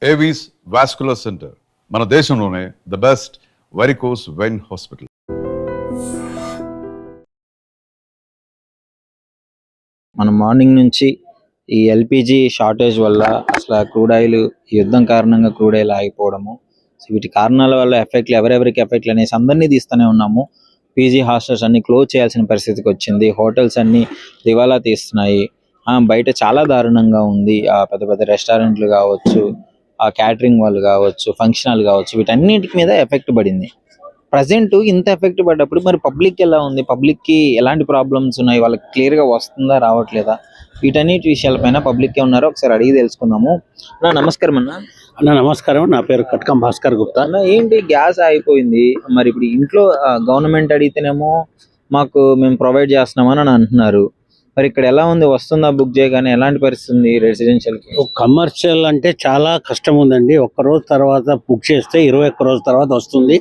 Avis vascular centre మన దేశంలోనే the best varicose vein hospital. మనం మార్నింగ్ నుంచి ఈ ఎల్పిజి షార్టేజ్ వల్ల అసలు క్రూడ్ ఆయిల్ యుద్ధం కారణంగా క్రూడ్ ఆయిల్ ఆగిపోవడము, వీటి కారణాల వల్ల ఎఫెక్ట్లు ఎవరెవరికి ఎఫెక్ట్లు అనేసి అందరినీ తీస్తూనే ఉన్నాము. పీజీ హాస్టల్స్ అన్ని క్లోజ్ చేయాల్సిన పరిస్థితికి వచ్చింది. హోటల్స్ అన్ని దివాలా తీస్తున్నాయి. బయట చాలా దారుణంగా ఉంది. పెద్ద పెద్ద రెస్టారెంట్లు కావచ్చు, క్యాటరింగ్ వాళ్ళు కావచ్చు, ఫంక్షన్ హాల్ కావచ్చు, వీటన్నిటి మీద ఎఫెక్ట్ పడింది. ప్రజెంట్ ఇంత ఎఫెక్ట్ పడ్డప్పుడు మరి పబ్లిక్ ఎలా ఉంది, పబ్లిక్ కి ఎలాంటి ప్రాబ్లమ్స్ ఉన్నాయి, వాళ్ళకి క్లియర్ గా వస్తుందా రావట్లేదా, వీటన్నిటి విషయాలపైన పబ్లిక్ ఉన్నారో ఒకసారి అడిగి తెలుసుకుందాము. నమస్కారం అన్న. నమస్కారం. నా పేరు కట్కం భాస్కర్ గుప్తా. ఏంటి గ్యాస్ అయిపోయింది, మరి ఇప్పుడు ఇంట్లో గవర్నమెంట్ అడిగితేనేమో మేము ప్రొవైడ్ చేస్తున్నామని అని అంటున్నారు. మరి ఇక్కడ ఎలా ఉంది, వస్తుందా బుక్ చేయగానే, ఎలాంటి పరిస్థితి ఉంది రెసిడెన్షియల్ కి? కమర్షియల్ అంటే చాలా కష్టం ఉందండి. ఒక్క రోజు తర్వాత బుక్ చేస్తే 21 రోజుల తర్వాత వస్తుంది.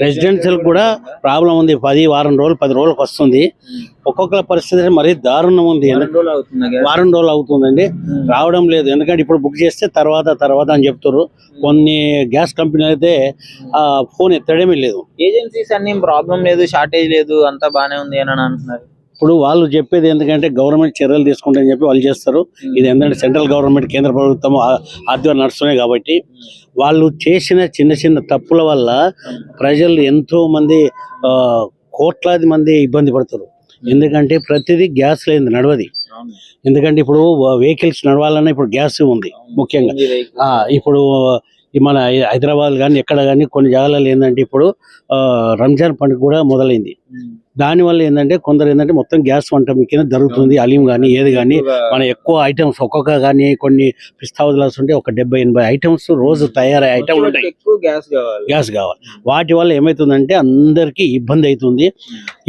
రెసిడెన్షియల్ కూడా ప్రాబ్లం ఉంది. 10 రోజులకు వస్తుంది. ఒక్కొక్కల పరిస్థితి మరీ దారుణం ఉంది. వారం రోజులు అవుతుందండి, రావడం లేదు. ఎందుకంటే ఇప్పుడు బుక్ చేస్తే తర్వాత అని చెప్తారు. కొన్ని గ్యాస్ కంపెనీ అయితే ఫోన్ ఎత్తడమే లేదు. ఏజెన్సీస్ అన్ని ప్రాబ్లం లేదు, షార్టేజ్ లేదు, అంతా బానే ఉంది అని అంటున్నారు. ఇప్పుడు వాళ్ళు చెప్పేది ఎందుకంటే గవర్నమెంట్ చర్యలు తీసుకుంటారని చెప్పి వాళ్ళు చేస్తారు. ఇది ఎందుకంటే సెంట్రల్ గవర్నమెంట్, కేంద్ర ప్రభుత్వం ఆధ్వర్యం నడుస్తున్నాయి కాబట్టి వాళ్ళు చేసిన చిన్న తప్పుల వల్ల ప్రజలు ఎంతో మంది కోట్లాది మంది ఇబ్బంది పడతారు. ఎందుకంటే ప్రతిదీ గ్యాస్ లేదు, నడవది. ఎందుకంటే ఇప్పుడు వెహికల్స్ నడవాలన్నా ఇప్పుడు గ్యాస్ ఉంది ముఖ్యంగా. ఇప్పుడు మన హైదరాబాద్ కానీ ఎక్కడ కానీ కొన్ని జాగాలలో ఏంటంటే ఇప్పుడు రంజాన్ పండుగ కూడా మొదలైంది. దానివల్ల ఏంటంటే కొందరు మొత్తం గ్యాస్ వంట కింద జరుగుతుంది. అలీం కానీ ఏది కానీ మన ఎక్కువ ఐటమ్స్ ఒక్కొక్క కానీ కొన్ని పిస్తా వదిలాల్సి ఉంటే ఒక 70-80 ఐటమ్స్ రోజు తయారయ్యే ఐటమ్లు ఉంటాయి. గ్యాస్ కావాలి. వాటి వల్ల ఏమవుతుందంటే అందరికీ ఇబ్బంది అవుతుంది.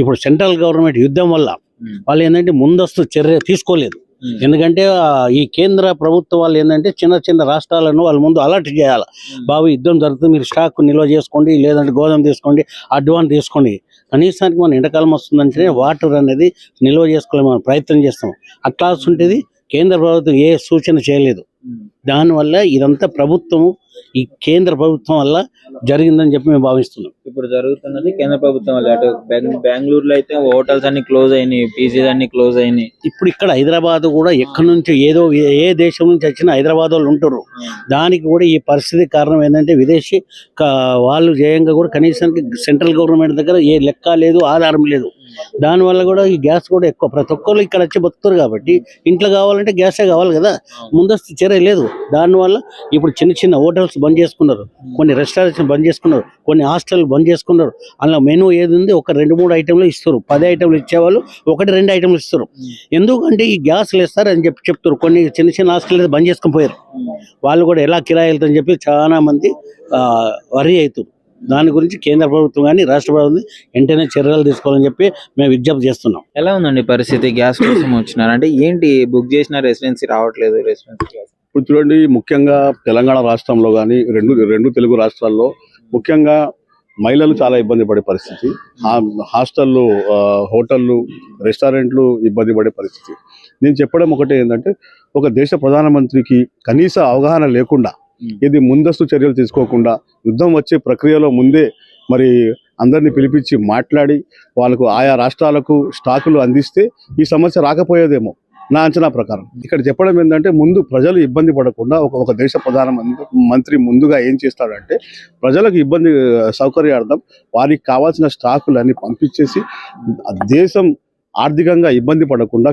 ఇప్పుడు సెంట్రల్ గవర్నమెంట్ యుద్ధం వల్ల వాళ్ళు ఏంటంటే ముందస్తు చర్య తీసుకోలేదు. ఎందుకంటే ఈ కేంద్ర ప్రభుత్వం వాళ్ళు ఏంటంటే చిన్న రాష్ట్రాలను వాళ్ళ ముందు అలర్ట్ చేయాలి. బాబు యుద్ధం జరుగుతుంది, మీరు స్టాక్ నిల్వ చేసుకోండి, లేదంటే గోదాం తీసుకోండి, అడ్వాన్స్ తీసుకోండి. కనీసానికి మన ఎండాకాలం వస్తుందంటే వాటర్ అనేది నిల్వ చేసుకోవాలి, మనం ప్రయత్నం చేస్తాం. అట్లా ఉంటుంది. కేంద్ర ప్రభుత్వం ఏ సూచన చేయలేదు. దానివల్ల ఇదంతా ప్రభుత్వము, ఈ కేంద్ర ప్రభుత్వం వల్ల జరిగిందని చెప్పి మేము భావిస్తున్నాం. ఇప్పుడు జరుగుతున్నది కేంద్ర ప్రభుత్వం వల్ల. అటు బెంగళూరులో అయితే హోటల్స్ అన్ని క్లోజ్ అయినాయి, పీజీస్ అన్ని క్లోజ్ అయినాయి. ఇప్పుడు ఇక్కడ హైదరాబాద్ కూడా ఎక్కడి నుంచి ఏ దేశం నుంచి వచ్చినా హైదరాబాద్ వాళ్ళు ఉంటారు. దానికి కూడా ఈ పరిస్థితి కారణం ఏంటంటే విదేశీ వాళ్ళు చేయంగా కూడా కనీసానికి సెంట్రల్ గవర్నమెంట్ దగ్గర ఏ లెక్క లేదు, ఆధారం లేదు. దానివల్ల కూడా ఈ గ్యాస్ కూడా ఎక్కువ ప్రతి ఒక్కరు ఇక్కడ వచ్చి బతుకుతారు కాబట్టి ఇంట్లో కావాలంటే గ్యాసే కావాలి కదా, ముందస్తు చర్య లేదు. దానివల్ల ఇప్పుడు చిన్న హోటల్స్ బంద్ చేసుకున్నారు, కొన్ని రెస్టారెంట్స్ బంద్ చేసుకున్నారు, కొన్ని హాస్టల్ బంద్ చేసుకున్నారు. అందులో మెనూ ఏది ఉంది ఒక 2-3 ఐటెంలు ఇస్తారు. 10 ఐటెంలు ఇచ్చేవాళ్ళు 1-2 ఐటెంలు ఇస్తారు. ఎందుకంటే ఈ గ్యాస్లు ఇస్తారు అని చెప్తారు. కొన్ని చిన్న హాస్టల్ బంద్ చేసుకుని పోయారు. వాళ్ళు కూడా ఎలా కిరాయిలు అని చెప్పి చాలా మంది వరి అవుతారు. దాని గురించి కేంద్ర ప్రభుత్వం కానీ రాష్ట్ర ప్రభుత్వం వెంటనే చర్యలు తీసుకోవాలని చెప్పి మేము విజ్ఞప్తి చేస్తున్నాం. ఎలా ఉందండి పరిస్థితి? గ్యాస్ కోసం వచ్చినారంటే ఏంటి, బుక్ చేసిన రెసిడెన్సీ రావట్లేదు? ఇప్పుడు చూడండి, ముఖ్యంగా తెలంగాణ రాష్ట్రంలో కానీ రెండు తెలుగు రాష్ట్రాల్లో ముఖ్యంగా మహిళలు చాలా ఇబ్బంది పడే పరిస్థితి. హాస్టళ్ళు, హోటళ్ళు, రెస్టారెంట్లు ఇబ్బంది పడే పరిస్థితి. నేను చెప్పడం ఒకటే ఏంటంటే, ఒక దేశ ప్రధానమంత్రికి కనీస అవగాహన లేకుండా, ఇది ముందస్తు చర్యలు తీసుకోకుండా యుద్ధం వచ్చే ప్రక్రియలో ముందే మరి అందరినీ పిలిపించి మాట్లాడి వాళ్ళకు ఆయా రాష్ట్రాలకు స్టాకులు అందిస్తే ఈ సమస్య రాకపోయేదేమో నా అంచనా ప్రకారం. ఇక్కడ చెప్పడం ఏంటంటే, ముందు ప్రజలు ఇబ్బంది పడకుండా ఒక దేశ ప్రధానమంత్రి ముందుగా ఏం చేస్తాడంటే, ప్రజలకు ఇబ్బంది సౌకర్యార్థం వారికి కావాల్సిన స్టాకులన్నీ పంపించేసి దేశం ఆర్థికంగా ఇబ్బంది పడకుండా,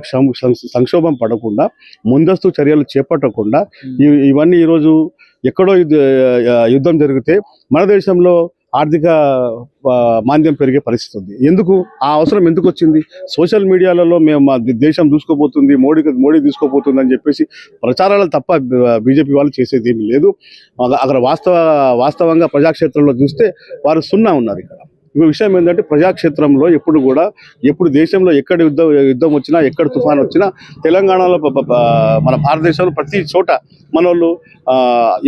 సంక్షోభం పడకుండా, ముందస్తు చర్యలు చేపట్టకుండా ఇవన్నీ ఈరోజు ఎక్కడో యుద్ధం జరిగితే మన దేశంలో ఆర్థిక మాంద్యం పెరిగే పరిస్థితి ఉంది. ఎందుకు ఆ అవసరం ఎందుకు వచ్చింది? సోషల్ మీడియాలలో మేము మా దేశం దూసుకోపోతుంది, మోడీ దూసుకోపోతుంది అని చెప్పేసి ప్రచారాలు తప్ప బీజేపీ వాళ్ళు చేసేది ఏమీ లేదు. అక్కడ వాస్తవంగా ప్రజాక్షేత్రంలో చూస్తే వారు సున్నా ఉన్నారు. ఇక్కడ ఇంకో విషయం ఏంటంటే ప్రజాక్షేత్రంలో ఎప్పుడు దేశంలో ఎక్కడ యుద్ధం వచ్చినా, ఎక్కడ తుఫాన్ వచ్చినా తెలంగాణలో మన భారతదేశంలో ప్రతి చోట మన వాళ్ళు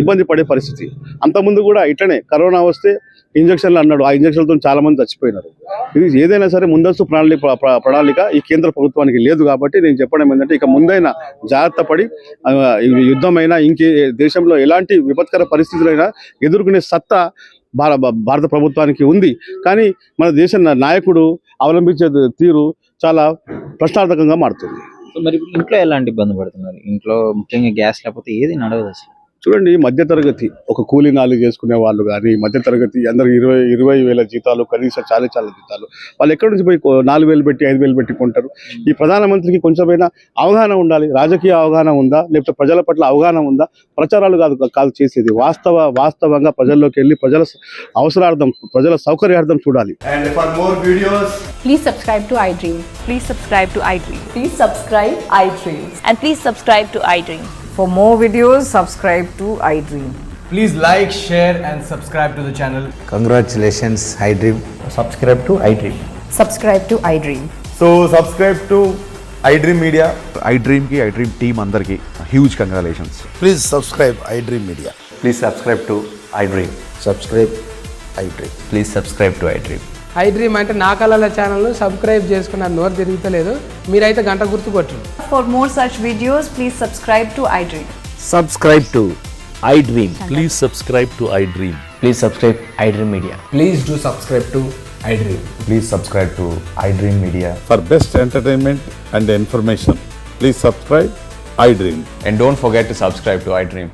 ఇబ్బంది పడే పరిస్థితి. అంతకుముందు కూడా ఇట్లనే కరోనా వస్తే ఇంజక్షన్లు అన్నాడు, ఆ ఇంజక్షన్లతో చాలా మంది చచ్చిపోయినారు. ఇది ఏదైనా సరే ముందస్తు ప్రణాళిక ఈ కేంద్ర ప్రభుత్వానికి లేదు. కాబట్టి నేను చెప్పడం ఏంటంటే ఇక ముందైనా జాగ్రత్త పడి యుద్ధమైనా ఇంకే దేశంలో ఎలాంటి విపత్కర పరిస్థితులైనా ఎదుర్కొనే సత్తా భారత ప్రభుత్వానికి ఉంది. కానీ మన దేశ నాయకుడు అవలంబించే తీరు చాలా ప్రశ్నార్థకంగా మారుతుంది. సో మరి ఇప్పుడు ఇంట్లో ఎలాంటి ఇబ్బంది పడుతున్నారు? ఇంట్లో ముఖ్యంగా గ్యాస్ లేకపోతే ఏది నడవదు అసలు. చూడండి, మధ్యతరగతి ఒక కూలీ నాలి చేసుకునే వాళ్ళు కానీ, మధ్యతరగతి అందరికి 20,000 జీతాలు, కనీసం చాలా జీతాలు, వాళ్ళు ఎక్కడి నుంచి పోయి 4,000 పెట్టి 5,000 పెట్టి కొంటారు? ఈ ప్రధానమంత్రికి కొంచెమైనా అవగాహన ఉండాలి. రాజకీయ అవగాహన ఉందా, లేకపోతే ప్రజల పట్ల అవగాహన ఉందా? ప్రచారాలు కాదు చేసేది, వాస్తవంగా ప్రజల్లోకి వెళ్ళి ప్రజల అవసరార్థం, ప్రజల సౌకర్యార్థం చూడాలి. And for more videos, Please subscribe to iDream. Please subscribe to iDream. Please subscribe iDream. And please subscribe to iDream. For more videos, subscribe to iDream. please like, share and subscribe to the channel. Congratulations, iDream. Subscribe to iDream. Subscribe to iDream. So subscribe to iDream Media. iDream ki iDream team andarki huge congratulations. Please subscribe iDream Media. Please subscribe to iDream. Subscribe iDream. Please subscribe to iDream. iDream అంటే నా కళల channel subscribe చేసుకున్న నోరు తిరుగుతలేదు, మీరైతే గంట గుర్తు కొట్టండి. For more such videos, please subscribe to iDream. Subscribe to iDream. Please subscribe to iDream. Please subscribe iDream Media. Please do subscribe to iDream. Please subscribe to iDream Media. For best entertainment and information, please subscribe iDream. And don't forget to subscribe to iDream.